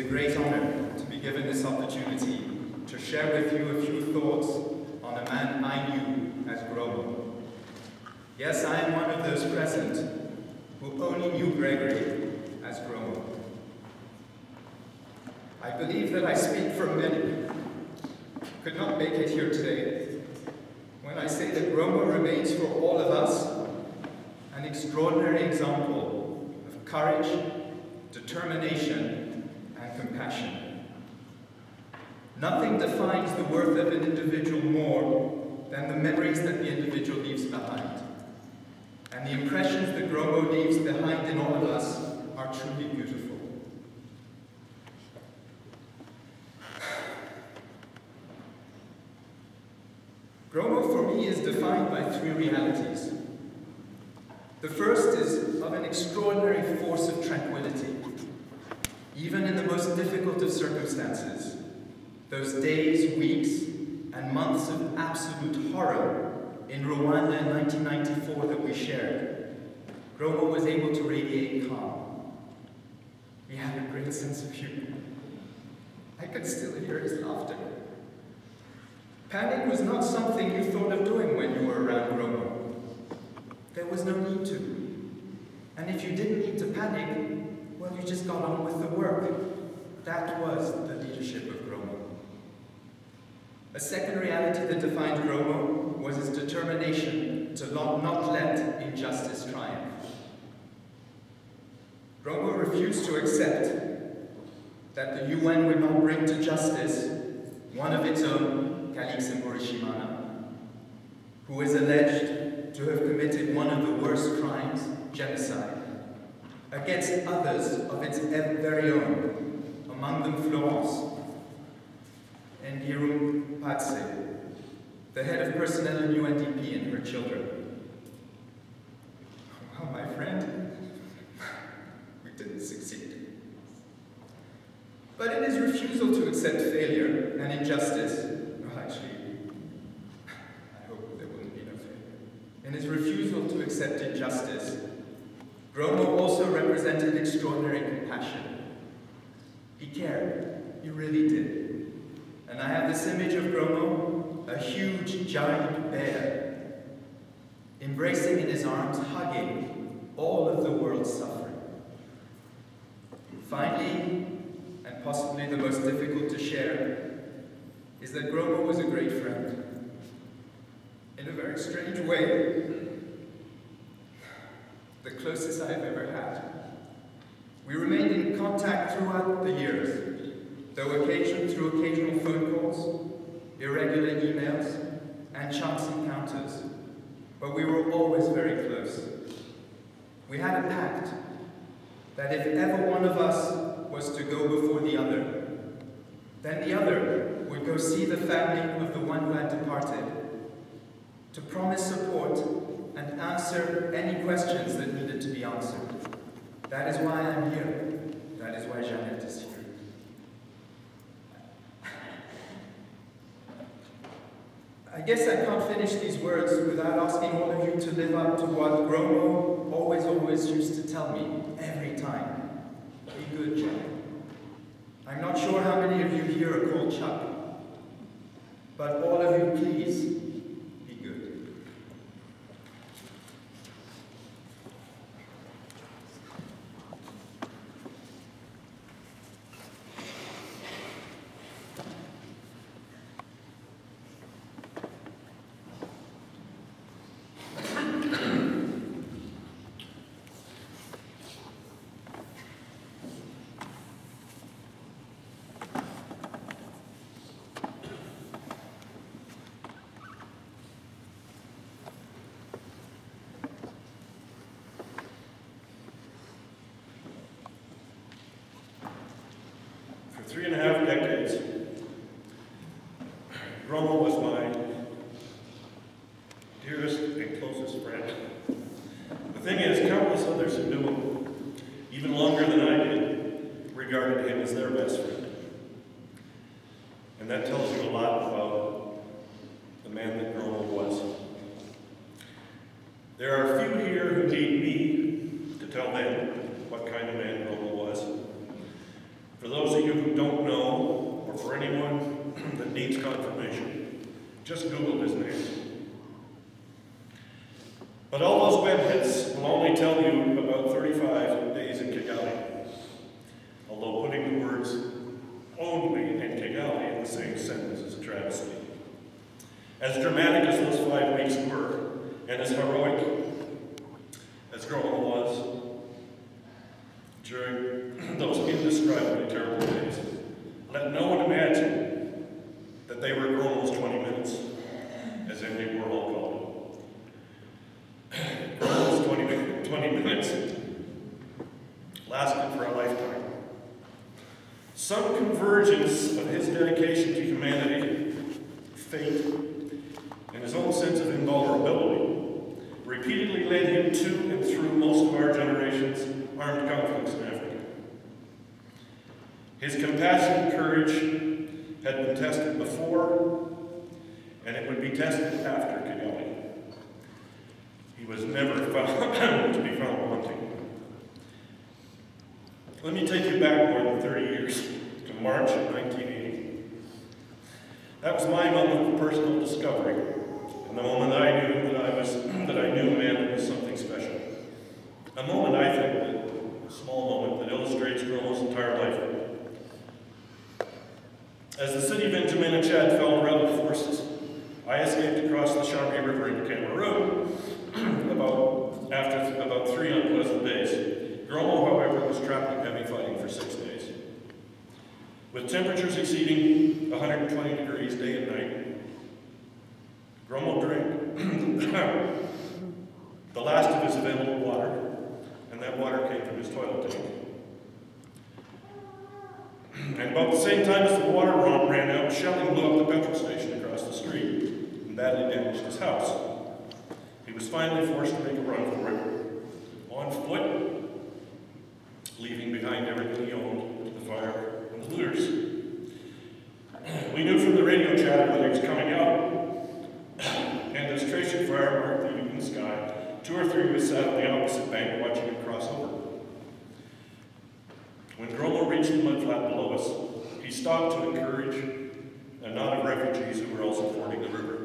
great honor to be given this opportunity to share with you a few thoughts on a man I knew as Gromo. Yes, I am one of those present who only knew Gregory as Gromo. I believe that I speak for many who could not make it here today when I say that Gromo remains for all of us an extraordinary example of courage, determination, and compassion. Nothing defines the worth of an individual more than the memories that the individual leaves behind. And the impressions that Gromo leaves behind in all of us are truly beautiful. Gromo for me is defined by three realities. The first is of an extraordinary force of tranquility, even in the most difficult of circumstances. Those days, weeks, and months of absolute horror in Rwanda in 1994 that we shared, Gromo was able to radiate calm. He had a great sense of humor. I could still hear his laughter. Panic was not something you thought of doing when you were around Gromo. There was no need to. And if you didn't need to panic, well, you just got on with the work. That was the leadership of Gromo. A second reality that defined Gromo was his determination to not let injustice triumph. Gromo refused to accept that the UN would not bring to justice one of its own, who is alleged to have committed one of the worst crimes, genocide, against others of its very own, among them Florence and Girum, the head of personnel in UNDP, and her children. Well, my friend, we didn't succeed. But in his refusal to accept failure and injustice, in his refusal to accept injustice, Gromo also represented extraordinary compassion. He cared, he really did. And I have this image of Gromo, a huge, giant bear, embracing in his arms, hugging all of the world's suffering. Finally, and possibly the most difficult to share, is that Gromo was a great friend. In a very strange way, the closest I've ever had. We remained in contact throughout the years, through occasional phone calls, irregular emails, and chance encounters, but we were always very close. We had a pact that if ever one of us was to go before the other, then the other would go see the family of the one who had departed, to promise support and answer any questions that needed to be answered. That is why I'm here. That is why Jeannette is here. I guess I can't finish these words without asking all of you to live up to what Gromo always used to tell me every time. Be good, Chuck. I'm not sure how many of you here are called Chuck, but all of you, please, For 3.5 decades, Gromo was my dearest and closest friend. The thing is, countless others who knew him, even longer than I did, regarded him as their best friend. And that tells you a lot about the man that Gromo was. There are few here who need me to tell them what kind of man Gromo was. For those of you who As dramatic as those 5 weeks were, and as heroic as Gromo was during those indescribably terrible days, let no one imagine that they were Gromo's 20 minutes, as Andy Warhol called them. Gromo's 20 minutes lasted for a lifetime. Some convergence of his dedication to humanity, fate, and his own sense of invulnerability repeatedly led him to and through most of our generation's armed conflicts in Africa. His compassion and courage had been tested before, and it would be tested after Kigali. He was never found to be found wanting. Let me take you back more than 30 years to March of 1980. That was my moment of personal discovery, and the moment I knew that I knew Amanda was something special. A moment, I think, a small moment that illustrates Gromo's entire life. As the city of N'Djamena, Chad, fell to rebel forces, I escaped across the Charmy River into Cameroon after about 3 unpleasant days. Gromo, however, was trapped in heavy fighting for 6 days. With temperatures exceeding 120 degrees day and night, Gromo drank the last of his available water, and that water came from his toilet tank. And about the same time as the water ran out, shelling blew up the petrol station across the street and badly damaged his house. He was finally forced to make a run for it, on foot, leaving behind everything he owned, the fire and the looters. We knew from the radio chatter that he was coming out, and as Tracy Fire marked the evening sky, 2 or 3 of us sat on the opposite bank watching him cross over. When Gromo reached the mudflat below us, he stopped to encourage a knot of refugees who were also fording the river.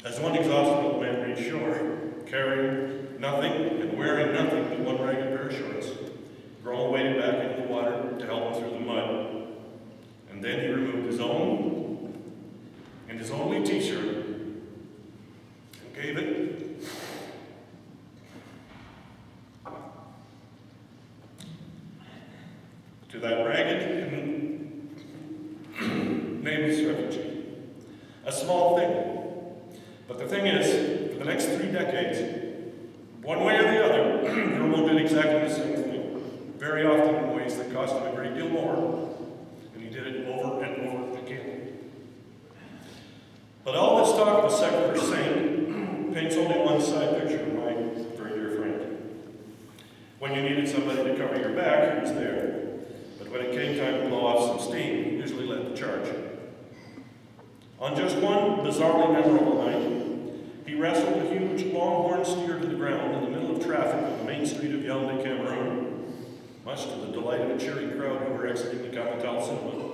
As one exhausted old man reached shore, carrying nothing and wearing nothing but one ragged pair of shorts, Gromo waded back into the water to help him through the mud. And then he removed his own and his only t-shirt and gave it to that ragged and nameless refugee. A small thing. But the thing is, for the next 3 decades, one way or the other, Gromo did exactly the same thing, very often in ways that cost him a great deal more, and he did it over and over again. But all this talk of a secular saint paints only one side picture of my very dear friend. When you needed somebody to cover your back, he was there. But when it came time to blow off some steam, he usually led the charge. On just one bizarrely memorable night, he wrestled a huge longhorn steer to the ground in the middle of traffic on the main street of Yaoundé, Cameroon, much to the delight of a cheering crowd who were exiting the Capitale Cinema.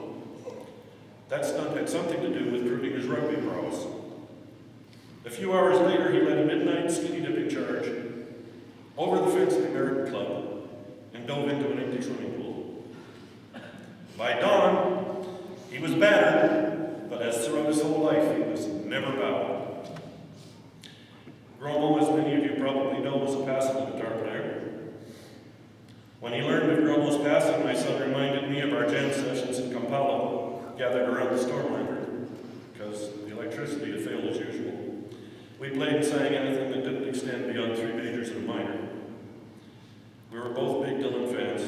That stunt had something to do with proving his rugby prowess. A few hours later, he led a midnight skinny dipping charge over the fence of the American Club and dove into an empty swimming pool. By dawn, he was battered, but as throughout his whole life, he was never bowed. Gromo, as many of you probably know, was a passable guitar player. When he learned of Gromo's passing, my son reminded me of our jam sessions in Kampala, gathered around the storm lantern, because the electricity had failed as usual. We played and sang anything that didn't extend beyond 3 majors and a minor. We were both big Dylan fans,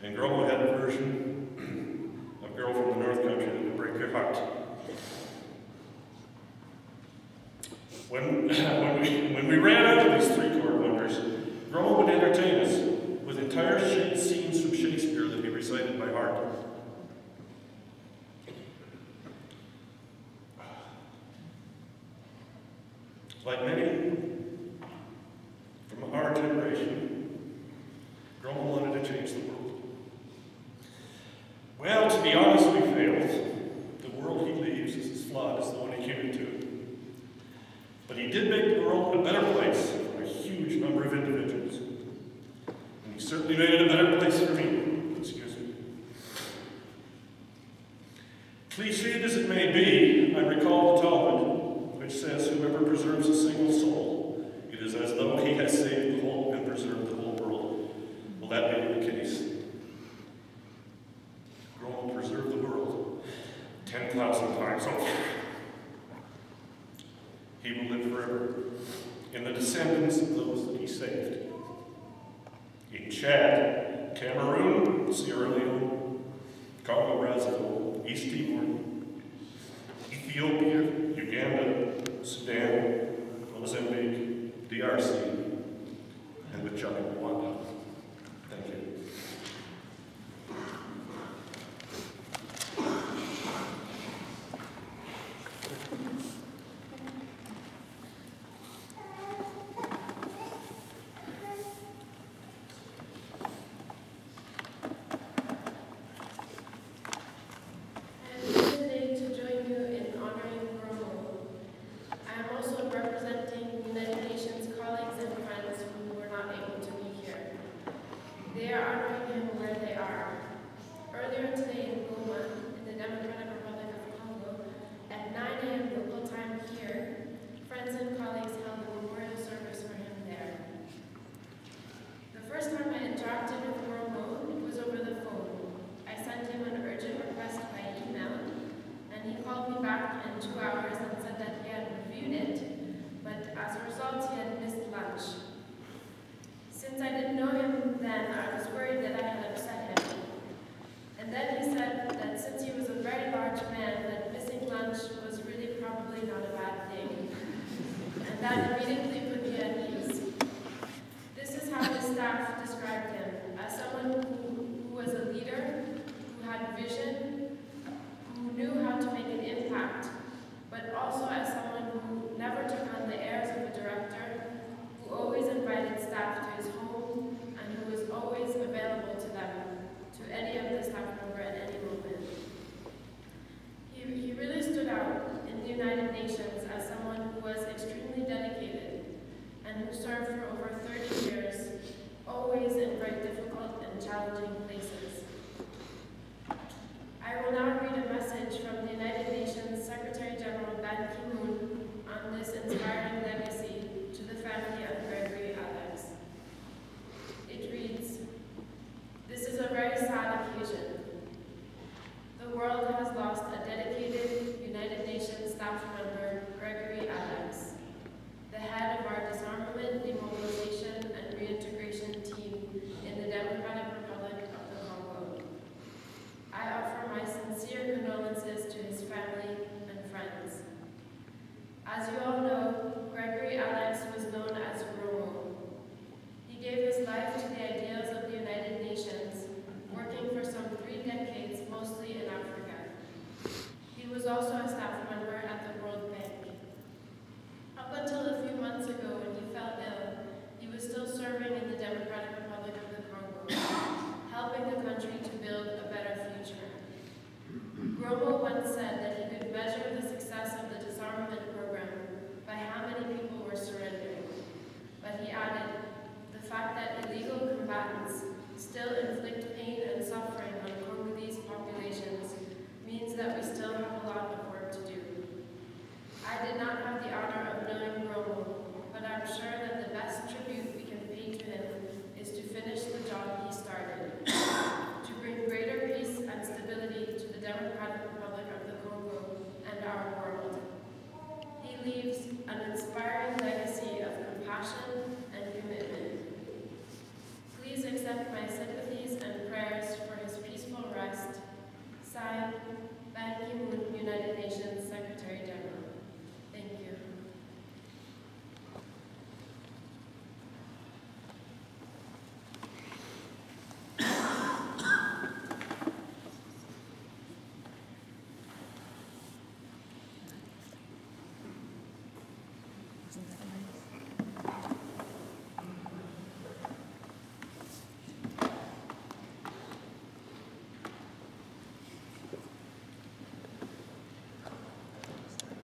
and Gromo had a version of Girl from the North Country that would break your heart. When we ran out of these 3-chord wonders, Gromo would entertain us with entire scenes from Shakespeare that he recited by heart. Like many from our generation, Gromo wanted to change the world. Well, to be honest, we failed. The world he leaves is as flawed as the one he came into. But he did make the world a better place for a huge number of individuals. And he certainly made it a better place for me. Excuse me. Cliched as it may be, I recall the Talmud, which says, "Whoever preserves a single soul, it is as though he has saved the whole and preserved the whole world." Will that be the case? Gromo preserved the world 10,000 times over. He will live forever in the descendants of those that he saved. In Chad, Cameroon, Sierra Leone, Congo Brazzaville, East Timor, Ethiopia, Uganda, Sudan, Mozambique, DRC, and with Chuck in Rwanda. Thank you. As you all know, Gregory Alex was known as Gromo. He gave his life to the ideals of the United Nations, working for some 3 decades, mostly in Africa. He was also a staff member at the World Bank. Up until a few months ago, when he fell ill, he was still serving in the Democratic Republic of the Congo, helping the country to build a better future. Gromo once said that he could measure the success of the disarmament program by how many people were surrendering. But he added, the fact that illegal combatants still inflict pain and suffering on Congolese populations means that we still have a lot of work to do. I did not have the honor of knowing Gromo, but I'm sure that the best tribute we can pay to him is to finish the job he started, to bring greater peace and stability to the Democratic Republic of the Congo and our world. He leaves an inspiring legacy of compassion and commitment. Please accept my sympathies and prayers for his peaceful rest. Signed, Ban Ki-moon, United Nations Secretary General. Thank you. Isn't that